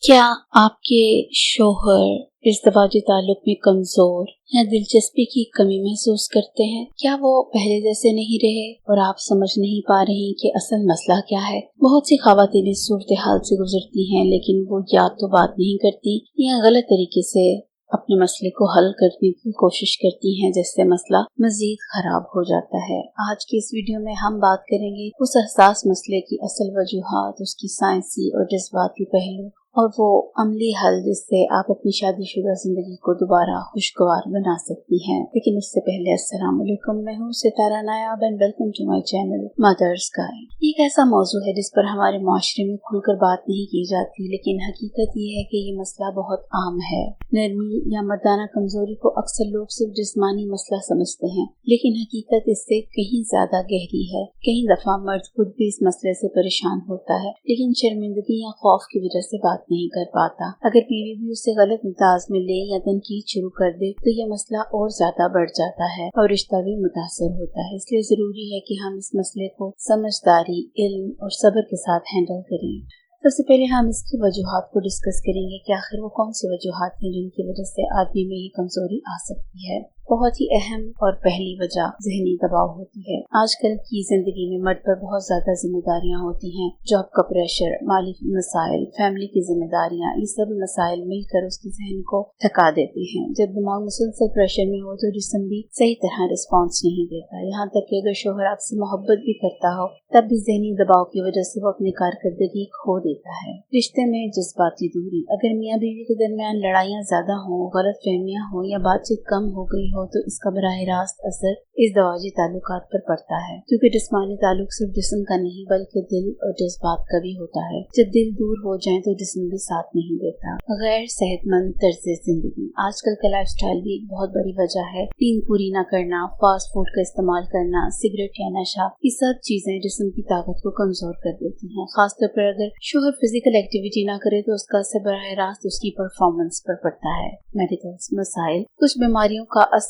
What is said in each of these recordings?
क्या आपके शौहर इज़्दिवाजी ताल्लुक में कमजोर या दिलचस्पी की कमी महसूस करते हैं? क्या वो पहले जैसे नहीं रहे और आप समझ नहीं पा रहे कि असल मसला क्या है? बहुत सी ख़वातीन इस सूरत हाल से गुजरती हैं, लेकिन वो या तो बात नहीं करती या गलत तरीके से अपने मसले को हल करने की कोशिश करती हैं, जिससे मसला मजीद खराब हो जाता है। आज की इस वीडियो में हम बात करेंगे उस हसास मसले की असल वजूहात, उसकी साइंसी और जज्बाती पहलू और वो अमली हल जिससे आप अपनी शादीशुदा जिंदगी को दोबारा खुशगवार बना सकती हैं। लेकिन उससे पहले अस्सलाम वालेकुम, मैं हूँ Sitara Nayab and welcome to my channel mothers guide. एक ऐसा मौजू है जिस पर हमारे माशरे में खुलकर बात नहीं की जाती, लेकिन हकीकत ये है कि ये मसला बहुत आम है। नरमी या मर्दाना कमजोरी को अक्सर लोग सिर्फ जिस्मानी मसला समझते हैं, लेकिन हकीकत इससे कहीं ज्यादा गहरी है। कई दफा मर्द खुद भी इस मसले से परेशान होता है, लेकिन शर्मिंदगी या खौफ की वजह से बात नहीं कर पाता। अगर बीवी भी उससे गलत अंदाज में ले या तनकीद शुरू कर दे तो ये मसला और ज्यादा बढ़ जाता है और रिश्ता भी मुतासर होता है। इसलिए जरूरी है कि हम इस मसले को समझदारी, इल्म और सब्र के साथ हैंडल करें। सबसे पहले हम इसकी वजूहात को डिस्कस करेंगे कि आखिर वो कौन सी वजूहात हैं जिनकी वजह से आदमी में ये कमजोरी आ सकती है। बहुत ही अहम और पहली वजह जहनी दबाव होती है। आजकल की जिंदगी में मर्द पर बहुत ज्यादा जिम्मेदारियां होती हैं। जॉब का प्रेशर, माली मसाइल, फैमिली की जिम्मेदारियां, ये सब मसाइल मिलकर उसके जहन को थका देते हैं। जब दिमाग मुसलसल प्रेशर में हो तो जिस्म भी सही तरह रिस्पॉन्स नहीं देता। यहाँ तक कि अगर शोहर आपसे मोहब्बत भी करता हो तब भी जहनी दबाव की वजह से वो अपनी कारकर्दगी खो देता है। रिश्ते में जज्बाती दूरी, अगर मियाँ बीवी के दरमियान लड़ाइयाँ ज्यादा हो, गलत फहमियाँ हो या बातचीत कम हो गई हो तो इसका बराह रास्त असर इज़्दिवाजी ताल्लुकात पर पड़ता है, क्योंकि जिस्मानी ताल्लुक सिर्फ जिस्म का नहीं बल्कि दिल और जज्बात का भी होता है। जब दिल दूर हो जाए तो जिस्म भी साथ नहीं देता। गैर सेहतमंद तर्ज जिंदगी, आजकल का लाइफस्टाइल भी एक बहुत बड़ी वजह है। नींद पूरी न करना, फास्ट फूड का इस्तेमाल करना, सिगरेट या नशा, ये सब चीजें जिस्म की ताकत को कमजोर कर देती हैं। खासतौर पर अगर शोहर फिजिकल एक्टिविटी ना करे तो उसका असर बराह रास्त उसकी परफॉर्मेंस पर पड़ता है। मेडिकल मसाइल, कुछ बीमारियों का असल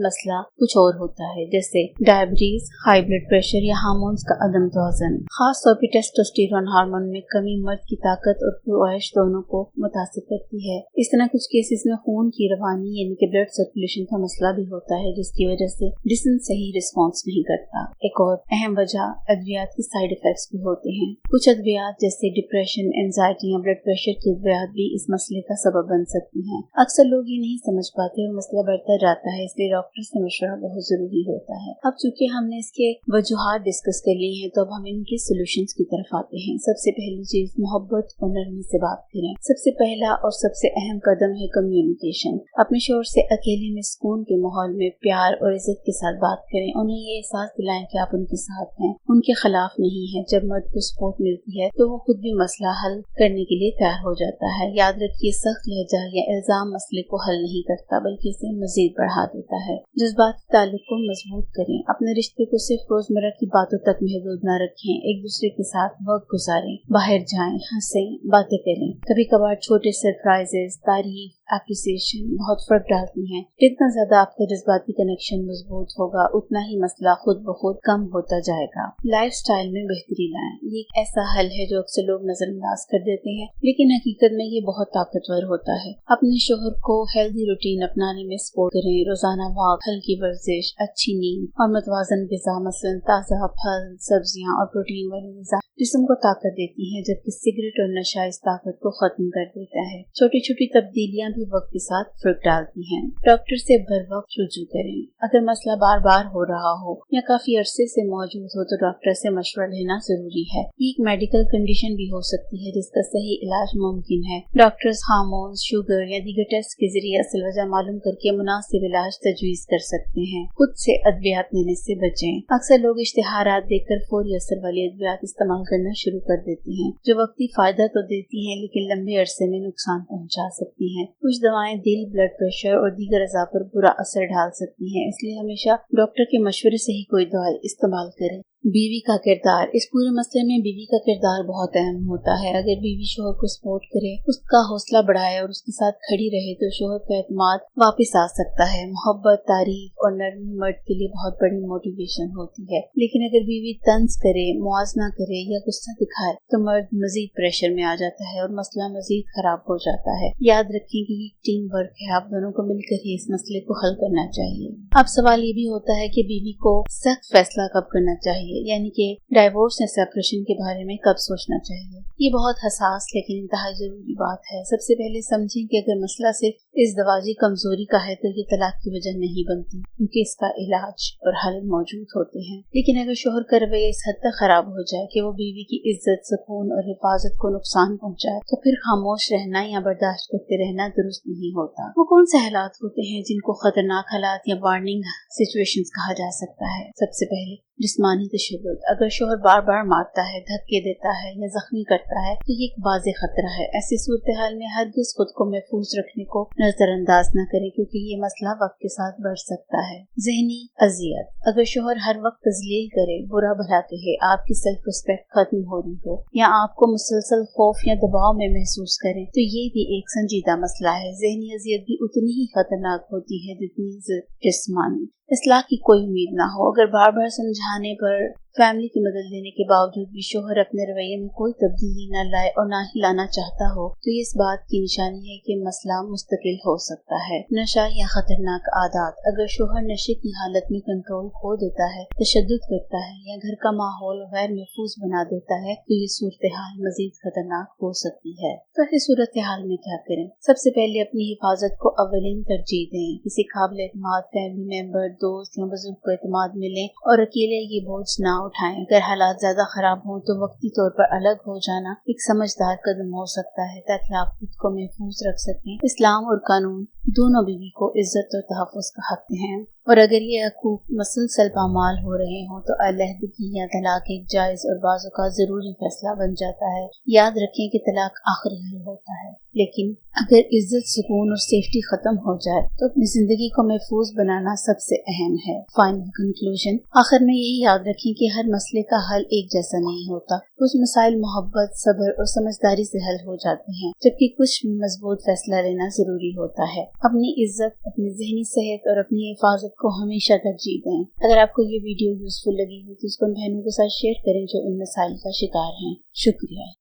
मसला कुछ और होता है, जैसे डायबिटीज, हाई ब्लड प्रेशर या हार्मोन्स का अदम तौज़ुन। खास तौर पर टेस्टोस्टेरोन हार्मोन में कमी मर्द की ताकत और ख्वाहिश दोनों को मुतासिर करती है। इस तरह कुछ केसेस में खून की रवानी यानी कि ब्लड सर्कुलेशन का मसला भी होता है, जिसकी वजह से जिस्म सही रिस्पॉन्स नहीं करता। एक और अहम वजह अद्वियात के साइड इफेक्ट्स भी होते हैं। कुछ अद्वियात जैसे डिप्रेशन, एंजाइटी या ब्लड प्रेशर की अद्वियात भी इस मसले का सबब बन सकती हैं। अक्सर लोग ये नहीं समझ पाते और मसला बढ़ता जाता है, इसलिए डॉक्टर से मशवरा बहुत जरूरी होता है। अब चूंकि हमने इसके वजूहात डिस्कस कर ली हैं तो अब हम इनके सोल्यूशंस की तरफ आते हैं। सबसे पहली चीज, मोहब्बत और नरमी से बात करें। सबसे पहला और सबसे अहम कदम है कम्युनिकेशन। अपने शोहर से अकेले में सुकून के माहौल में प्यार और इज्जत के साथ बात करें। उन्हें ये एहसास दिलाएं कि आप उनके साथ हैं, उनके खिलाफ नहीं है। जब मर्द को सपोर्ट मिलती है तो वो खुद भी मसला हल करने के लिए तैयार हो जाता है। याद रखिए, सख्त लहजा या इल्जाम मसले को हल नहीं करता बल्कि इसे मजीद बढ़ा देता है। जज्बाती ताल्लुक को मजबूत करें। अपने रिश्ते को सिर्फ रोजमर्रा की बातों तक महदूद न रखें। एक दूसरे के साथ वक्त गुजारें, बाहर जाएं, हंसें, बातें करें। कभी कभार छोटे सरप्राइजेस, तारीफ, एप्रिसिएशन बहुत फर्क डालती हैं। जितना ज्यादा आपका जज्बाती कनेक्शन मजबूत होगा उतना ही मसला खुद ब खुद कम होता जाएगा। लाइफ स्टाइल में बेहतरी लाएं। ये एक ऐसा हल है जो अक्सर लोग नजरअंदाज कर देते हैं, लेकिन हकीकत में ये बहुत ताकतवर होता है। अपने शोहर को हेल्दी रूटीन अपनाने में सपोर्ट करें। रोजाना वॉक, हल्की वर्जिश, अच्छी नींद और मुतवाजन ग़िज़ा, मसलन ताज़ा फल, सब्जियां और प्रोटीन वाली ग़िज़ा जिस्म को ताकत देती है, जबकि सिगरेट और नशा इस ताकत को खत्म कर देता है। छोटी छोटी तब्दीलियां भी वक्त के साथ फर्क डालती हैं। डॉक्टर से बर वक्त रुजू करें। अगर मसला बार बार हो रहा हो या काफी अरसे से मौजूद हो तो डॉक्टर से मशवरा लेना जरूरी है। एक मेडिकल कंडीशन भी हो सकती है जिसका सही इलाज मुमकिन है। डॉक्टर्स हार्मोन, शुगर या दीगर टेस्ट के जरिए असल वजह मालूम करके मुनासिब इलाज तजवीज कर सकते हैं। खुद से अद्वियात लेने से बचें। अक्सर लोग इश्तिहारात देखकर फौरी असर वाली अद्वियात इस्तेमाल करना शुरू कर देते हैं, जो वक्ती फायदा तो देती हैं लेकिन लंबे अरसे में नुकसान पहुंचा सकती हैं। कुछ दवाएं दिल, ब्लड प्रेशर और दीगर अज़ा पर बुरा असर डाल सकती हैं, इसलिए हमेशा डॉक्टर के मशवरे से ही कोई दवाई इस्तेमाल करें। बीवी का किरदार। इस पूरे मसले में बीवी का किरदार बहुत अहम होता है। अगर बीवी शोहर को सपोर्ट करे, उसका हौसला बढ़ाए और उसके साथ खड़ी रहे तो शोहर का एतमाद वापस आ सकता है। मोहब्बत, तारीफ और नरमी मर्द के लिए बहुत बड़ी मोटिवेशन होती है। लेकिन अगर बीवी तंज करे, मुआवजा करे या गुस्सा दिखाए तो मर्द मजीद प्रेशर में आ जाता है और मसला मजीद खराब हो जाता है। याद रखें कि ये टीम वर्क है, आप दोनों को मिलकर ही इस मसले को हल करना चाहिए। अब सवाल ये भी होता है कि बीवी को सख्त फैसला कब करना चाहिए, यानी कि डाइवोर्स या सेपरेशन के बारे में कब सोचना चाहिए। ये बहुत हसास लेकिन इंतहाई जरूरी बात है। सबसे पहले समझें कि अगर मसला सिर्फ इज़्दिवाजी कमजोरी का है तो ये तलाक की वजह नहीं बनती, क्योंकि इसका इलाज और हल मौजूद होते हैं। लेकिन अगर शोहर का रवैया इस हद तक खराब हो जाए कि वो बीवी की इज्जत, सुकून और हिफाजत को नुकसान पहुंचाए तो फिर खामोश रहना या बर्दाश्त करते रहना दुरुस्त नहीं होता। वो कौन से हालात होते हैं जिनको खतरनाक हालात या वार्निंग सिचुएशंस कहा जा सकता है? सबसे पहले जिस्मानी तशद्दुद। अगर शोहर बार बार मारता है, धक्के देता है या जख्मी करता है तो ये एक वाज़ेह खतरा है। ऐसी सूरत हाल में हरगिज़ खुद को महफूज रखने को नजरअंदाज न करें, क्योंकि ये मसला वक्त के साथ बढ़ सकता है। ज़हनी अजियत। अगर शोहर हर वक्त तज़लील करे, बुरा भला कहे, आपकी सेल्फ रिस्पेक्ट खत्म हो रही हो या आपको मुसलसल खौफ या दबाव में महसूस करें तो ये भी एक संजीदा मसला है। ज़हनी अजियत भी उतनी ही खतरनाक होती है जितनी जिस्मानी। इस्लाह की कोई उम्मीद ना हो। अगर बार बार समझाने पर, फैमिली की मदद लेने के बावजूद भी शोहर अपने रवैये में कोई तब्दीली न लाए और ना ही लाना चाहता हो तो ये इस बात की निशानी है कि मसला मुस्तकिल हो सकता है। नशा या खतरनाक आदत। अगर शोहर नशे की हालत में कंट्रोल खो देता है, तशद्दुद करता है या घर का माहौल गैर महफूज बना देता है तो ये सूरत हाल मजीद खतरनाक हो सकती है। तो ऐसी सूरत हाल में क्या करें? सबसे पहले अपनी हिफाजत को अव्वलीन तरजीह दें। किसी काबिल एतमाद फैमिली मेंबर, दोस्त या बुजुर्ग को एतमाद मिले और अकेले ये बोझ ना उठाएं। अगर हालात ज्यादा खराब हों तो वक्ती तौर पर अलग हो जाना एक समझदार कदम हो सकता है, ताकि आप खुद को महफूज रख सकें। इस्लाम और कानून दोनों बीवी को इज्जत और तहफ़्फ़ुज़ का हक हैं, और अगर ये हकूक मसलसल पामाल हो रहे हों तो अलहदगी या तलाक एक जायज और बाज़ औक़ात ज़रूरी फैसला बन जाता है। याद रखें कि तलाक आखिरी हल होता है, लेकिन अगर इज्जत, सुकून और सेफ्टी खत्म हो जाए तो अपनी जिंदगी को महफूज बनाना सबसे अहम है। Final conclusion. आखिर में यही याद रखें कि हर मसले का हल एक जैसा नहीं होता। कुछ मसाइल मोहब्बत, सब्र और समझदारी से हल हो जाते हैं, जबकि कुछ में मजबूत फैसला लेना जरूरी होता है। अपनी इज्जत, अपनी ज़हनी सेहत और अपनी हिफाजत को हमेशा तरजीह दें। अगर आपको ये वीडियो यूजफुल लगी हो तो इसको बहनों के साथ शेयर करें जो इन मसाइल का शिकार हैं। शुक्रिया।